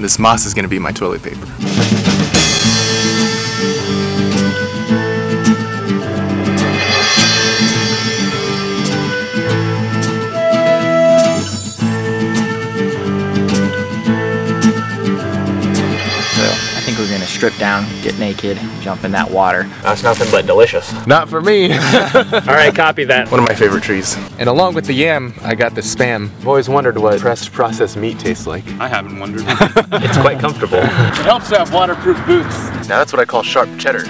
This moss is gonna be my toilet paper. I think we're gonna strip down, get naked, jump in that water. That's nothing but delicious. Not for me. Alright, copy that. One of my favorite trees. And along with the yam, I got the Spam. I've always wondered what pressed processed meat tastes like. I haven't wondered. It's quite comfortable. It helps to have waterproof boots. Now that's what I call sharp cheddar.